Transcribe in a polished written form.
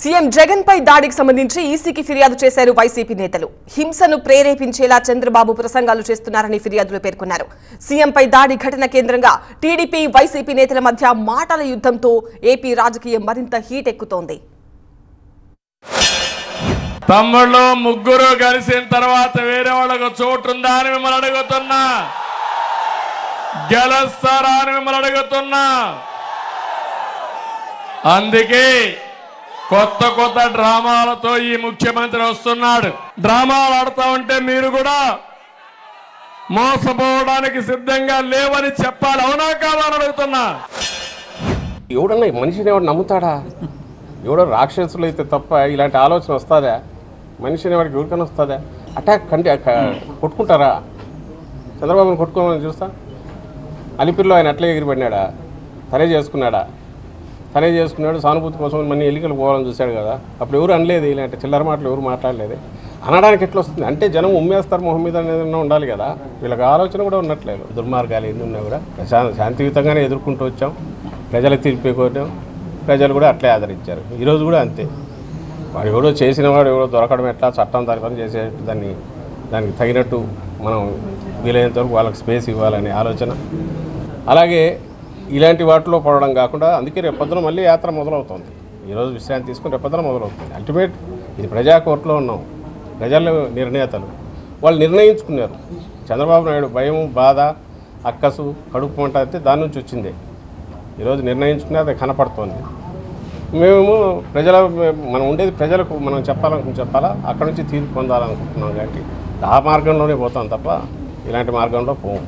CM Jagan పై దాడికి సంబంధించి ఈసీకి ఫిర్యాదు చేశారు వైసీపీ నేతలు. హింసను ప్రేరేపించేలా చంద్రబాబు ప్రసంగాలు చేస్తున్నారని ఫిర్యాదులో పేర్కొన్నారు. సీఎంపై దాడి ఘటన కేంద్రంగా టీడీపీ వైసీపీ నేతల మధ్య మాటల యుద్ధంతో ఏపీ రాజకీయం మరింత హీట్ ఎక్కుతోంది. తమ్ముళ్ళు ముగ్గురు కలిసిన తర్వాత వేరే వాళ్ళకు చోటుందా అని మిమ్మల్ని అడుగుతున్నా, గెలుస్తారా అని మిమ్మల్ని అడుగుతున్నా. అందుకే కొత్త కొత్త డ్రామాలతో ఈ ముఖ్యమంత్రి వస్తున్నాడు. డ్రామాలు ఆడుతూ ఉంటే మీరు కూడా మోసపోవడానికి సిద్ధంగా లేవని చెప్పాలి. అవునా కాదా అని అడుగుతున్నా. ఎవడన్నా మనిషిని ఎవడు నమ్ముతాడా? ఎవడో రాక్షసులు అయితే తప్ప ఇలాంటి ఆలోచన వస్తుందా? మనిషిని వాడికి ఎవరికైనా వస్తుందా? అటాక్ కొట్టుకుంటారా? చంద్రబాబుని కొట్టుకోమని చూస్తా. అలిపిరిలో ఆయన అట్లే ఎగిరిపడినాడా? తనే చేసుకున్నాడు. సానుభూతి కోసం మన ఎన్నికలు పోవాలని చూశాడు కదా. అప్పుడు ఎవరు అనలేదు, ఇలాంటి చిల్లర మాటలు ఎవరు మాట్లాడలేదు. అనడానికి ఎట్లా వస్తుంది అంటే జనం ఉమ్మేస్తారు మొహం మీద అనేది ఉండాలి కదా. వీళ్ళకి ఆలోచన కూడా ఉన్నట్లేదు. దుర్మార్గాలు ఎన్ని ఉన్నా కూడా శాంతియుతంగానే ఎదుర్కొంటూ వచ్చాం. ప్రజలకు తీర్పికోవడం, ప్రజలు కూడా అట్లే ఆదరించారు. ఈరోజు కూడా అంతే. వాడు ఎవడో చేసిన వాడు ఎవడో దొరకడం ఎట్లా, చట్టం దాని పని చేసే దానికి తగినట్టు మనం వీలైనంత వరకు వాళ్ళకి స్పేస్ ఇవ్వాలనే ఆలోచన. అలాగే ఇలాంటి వాటిలో పడడం కాకుండా అందుకే రేపొద్దున మళ్ళీ యాత్ర మొదలవుతుంది. ఈరోజు విశ్రాంతి తీసుకుని రేపొద్దున మొదలవుతుంది. అల్టిమేట్ ఇది ప్రజా కోర్టులో ఉన్నాం. ప్రజల నిర్ణేతలు వాళ్ళు నిర్ణయించుకున్నారు. చంద్రబాబు నాయుడు భయం, బాధ, అక్కసు, కడుపు మంట అయితే దాని నుంచి వచ్చిందే. ఈరోజు నిర్ణయించుకునే అది కనపడుతోంది. మేము మనం ఉండేది ప్రజలకు మనం చెప్పాలా, అక్కడి నుంచి తీర్పు పొందాలనుకుంటున్నాం. కాబట్టి ఆ మార్గంలోనే పోతాం తప్ప ఇలాంటి మార్గంలో పోము.